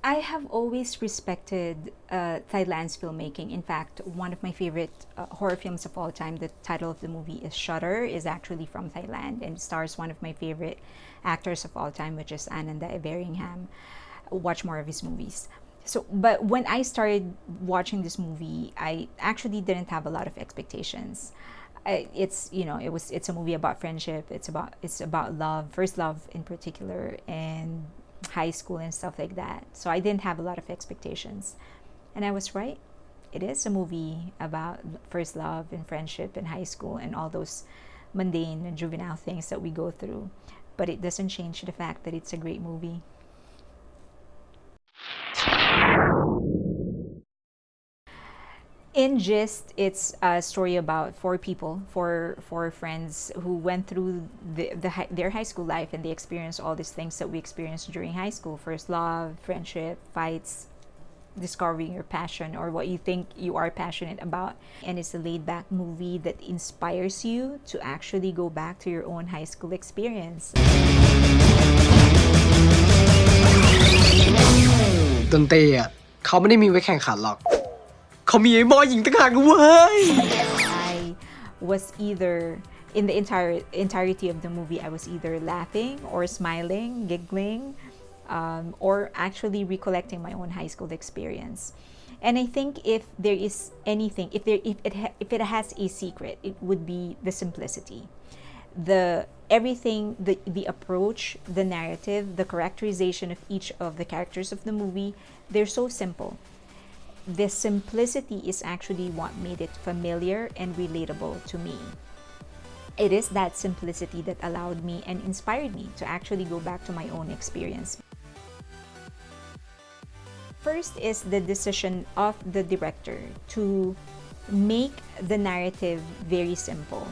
I have always respected Thailand's filmmaking. In fact, one of my favorite horror films of all time, the title of the movie is Shutter, is actually from Thailand and stars one of my favorite actors of all time, which is Ananda Everingham. Watch more of his movies. So, but when I started watching this movie, I actually didn't have a lot of expectations. It's a movie about friendship. It's about love, first love in particular, and high school and stuff like that. So I didn't have a lot of expectations. And I was right. It is a movie about first love and friendship in high school and all those mundane and juvenile things that we go through. But it doesn't change the fact that it's a great movie. In gist, it's a story about four friends who went through their high school life, and they experienced all these things that we experienced during high school: first love, friendship, fights, discovering your passion or what you think you are passionate about. And it's a laid-back movie that inspires you to actually go back to your own high school experience. ดนตรีอ่ะเขาไม่ได้มีไว้แข่งขันหรอกเขามีไอ้บอยหญิงต่างหากด้วย I was either in the entirety of the movie, I was either laughing or smiling, giggling, or actually recollecting my own high school experience. And I think if there is anything, if it has a secret, it would be the simplicity. The approach, the narrative, the characterization of each of the characters of the movie, they're so simple. The simplicity is actually what made it familiar and relatable to me. It is that simplicity that allowed me and inspired me to actually go back to my own experience. First is the decision of the director to make the narrative very simple.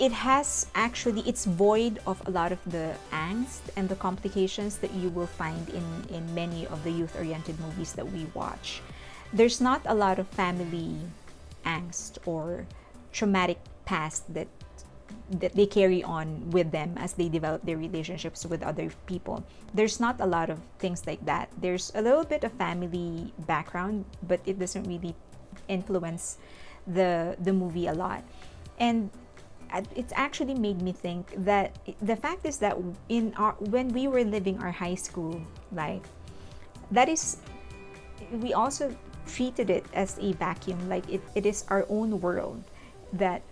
It's void of a lot of the angst and the complications that you will find in many of the youth-oriented movies that we watch. There's not a lot of family angst or traumatic past that they carry on with them as they develop their relationships with other people. There's not a lot of things like that. There's a little bit of family background, but it doesn't really influence the movie a lot. And it's actually made me think that the fact is that when we were living our high school life, we also treated it as a vacuum, like it is our own world, that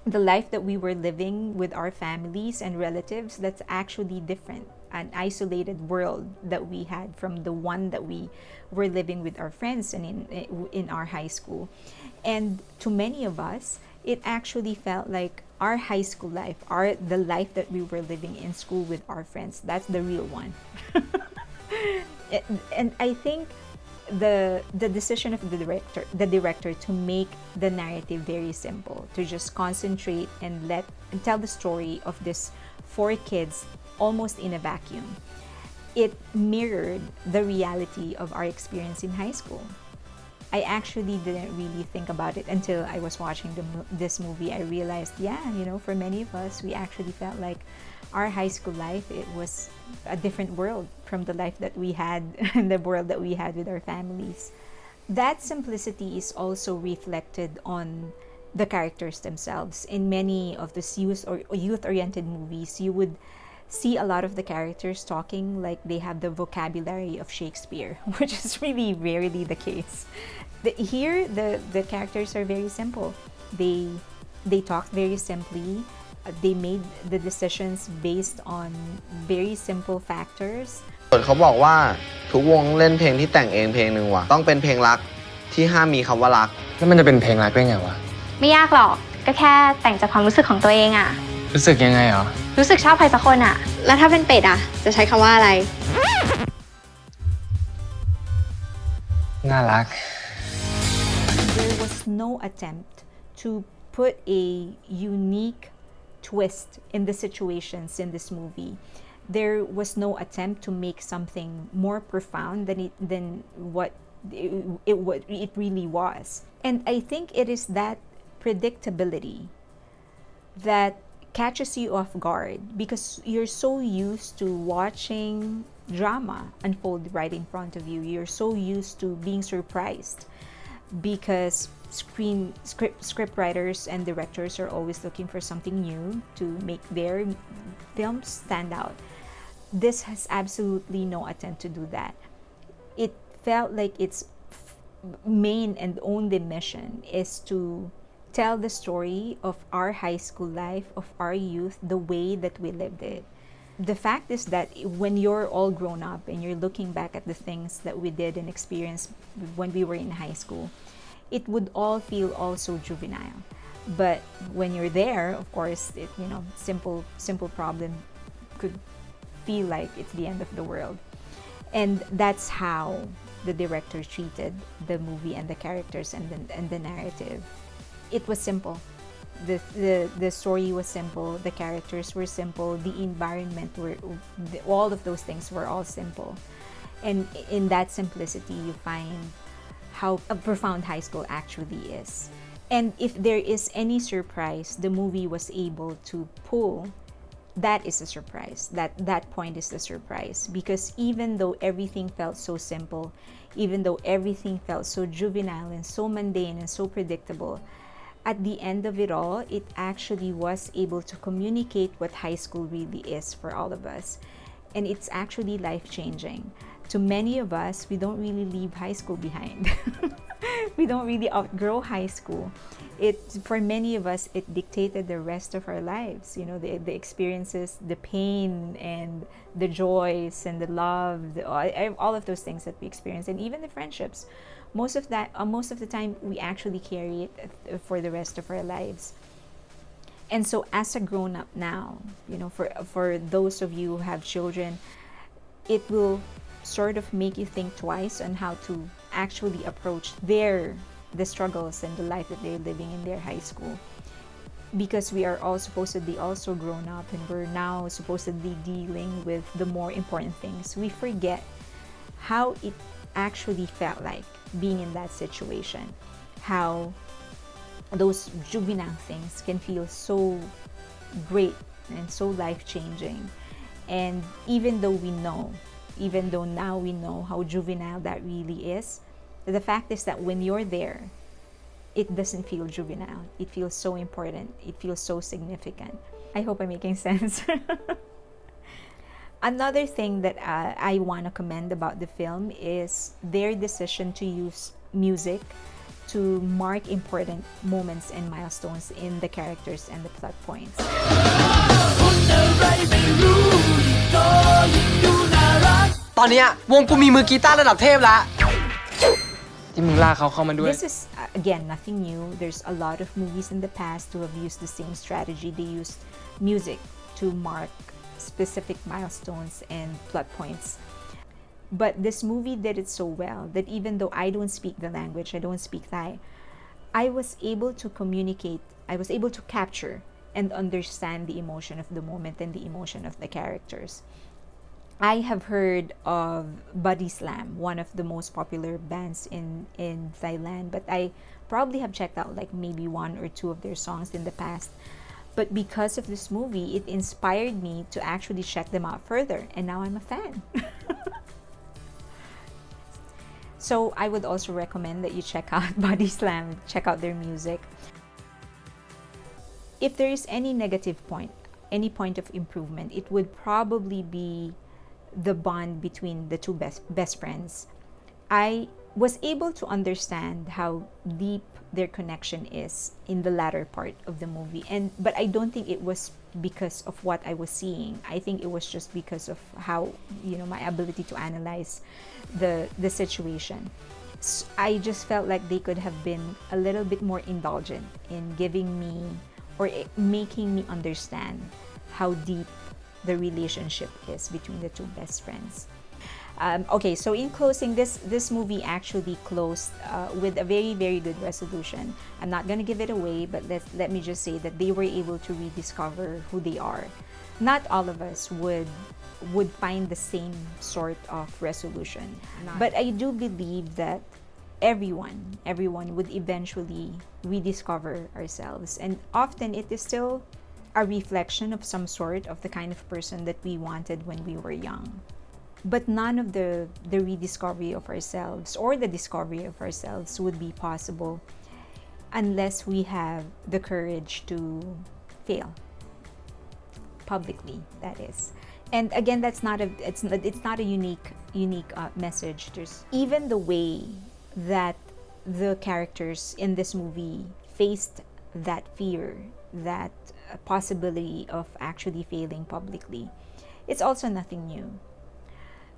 the life that we were living with our families and relatives, that's actually different, an isolated world that we had from the one that we were living with our friends and in our high school. And to many of us, it actually felt like our high school life, the life that we were living in school with our friends, that's the real one. And I think the decision of the director to make the narrative very simple, to just concentrate and tell the story of this four kids almost in a vacuum, it mirrored the reality of our experience in high school. I actually didn't really think about it until I was watching this movie. I realized, for many of us, we actually felt like our high school life, it was a different world from the life that we had and the world that we had with our families. That simplicity is also reflected on the characters themselves. In many of the youth-oriented movies, you would see a lot of the characters talking like they have the vocabulary of Shakespeare, which is really rarely the case. Here, the characters are very simple. They talk very simply. They made the decisions based on very simple factors. เขาบอกว่าทุกวงเล่นเพลงที่แต่งเองเพลงหนึ่งว่ะต้องเป็นเพลงรักที่ห้ามมีคำว่ารักแล้วมันจะเป็นเพลงรักได้ไงวะไม่ยากหรอกก็แค่แต่งจากความรู้สึกของตัวเองอ่ะรู้สึกยังไงเหรอรู้สึกชอบใครสักคนอ่ะแล้วถ้าเป็นเป็ดอ่ะจะใช้คำว่าอะไรน่ารัก There was no attempt to put a unique twist in the situations in this movie. There was no attempt to make something more profound than what it really was. And I think it is that predictability that catches you off guard, because you're so used to watching drama unfold right in front of you. You're so used to being surprised because script writers and directors are always looking for something new to make their films stand out. This has absolutely no attempt to do that. It felt like its main and only mission is to tell the story of our high school life, of our youth, the way that we lived it. The fact is that when you're all grown up and you're looking back at the things that we did and experienced when we were in high school, it would all feel also juvenile. But when you're there, of course, simple problem could feel like it's the end of the world. And that's how the director treated the movie and the characters and the narrative. It was simple. The story was simple, the characters were simple, the environment all of those things were all simple. And in that simplicity, you find how profound high school actually is. And if there is any surprise the movie was able to pull, that is a surprise. That point is the surprise. Because even though everything felt so simple, even though everything felt so juvenile and so mundane and so predictable, at the end of it all, it actually was able to communicate what high school really is for all of us. And it's actually life-changing. To many of us, we don't really leave high school behind. We don't really outgrow high school. For many of us, it dictated the rest of our lives. The experiences, the pain and the joys and the love, all of those things that we experience, and even the friendships. Most of the time, we actually carry it for the rest of our lives. And so, as a grown-up now, for those of you who have children, it will sort of make you think twice on how to actually approach the struggles and the life that they're living in their high school. Because we are all supposedly also grown up and we're now supposedly dealing with the more important things. We forget how it actually felt like being in that situation. How those juvenile things can feel so great and so life-changing. And even though now we know how juvenile that really is, the fact is that when you're there, it doesn't feel juvenile. It feels so important. It feels so significant. I hope I'm making sense. Another thing that I want to commend about the film is their decision to use music to mark important moments and milestones in the characters and the plot points. ตอนเนี้ยวงกูมีมือกีตาร์ระดับเทพแล้วที่มึงลากเขาเข้ามาด้วย This is again nothing new. There's a lot of movies in the past who have used the same strategy. They used music to mark specific milestones and plot points. But this movie did it so well that even though I don't speak the language, I don't speak Thai, I was able to communicate, I was able to capture and understand the emotion of the moment and the emotion of the characters. I have heard of Bodyslam, one of the most popular bands in Thailand, but I probably have checked out like maybe one or two of their songs in the past. But because of this movie, it inspired me to actually check them out further, and now I'm a fan. So I would also recommend that you check out Bodyslam, check out their music. If there is any negative point, any point of improvement, it would probably be the bond between the two best friends. I was able to understand how deep their connection is in the latter part of the movie, but I don't think it was because of what I was seeing. I think it was just because of how my ability to analyze the situation. So I just felt like they could have been a little bit more indulgent in giving me or making me understand how deep the relationship is between the two best friends. Okay, so in closing, this movie actually closed with a very, very good resolution. I'm not going to give it away, but let me just say that they were able to rediscover who they are. Not all of us would find the same sort of resolution. But I do believe that everyone would eventually rediscover ourselves. And often it is still a reflection of some sort of the kind of person that we wanted when we were young. But none of the rediscovery of ourselves or the discovery of ourselves would be possible unless we have the courage to fail publicly, that is. And again, that's not a it's not a unique message. There's even the way that the characters in this movie faced that fear, that possibility of actually failing publicly. It's also nothing new.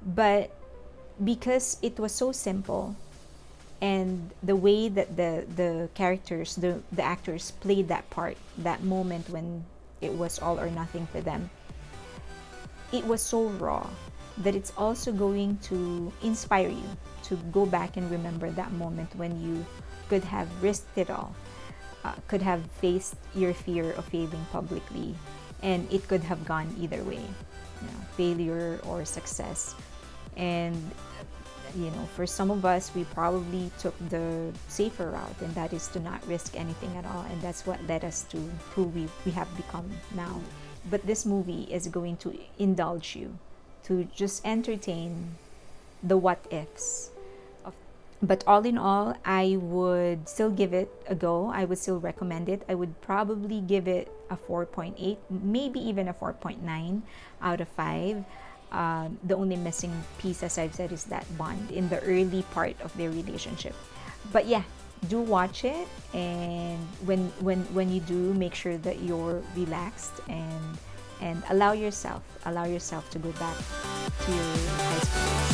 But because it was so simple, and the way that the characters, the actors played that part, that moment when it was all or nothing for them, it was so raw that it's also going to inspire you to go back and remember that moment when you could have risked it all, could have faced your fear of failing publicly, and it could have gone either way, failure or success. And for some of us, we probably took the safer route, and that is to not risk anything at all, and that's what led us to who we have become now. But this movie is going to indulge you to just entertain the what ifs. But all in all, I would still give it a go. I would still recommend it. I would probably give it a 4.8, maybe even a 4.9 out of 5. The only missing piece, as I've said, is that bond in the early part of their relationship. But yeah, do watch it, and when you do, make sure that you're relaxed and allow yourself to go back to your high school.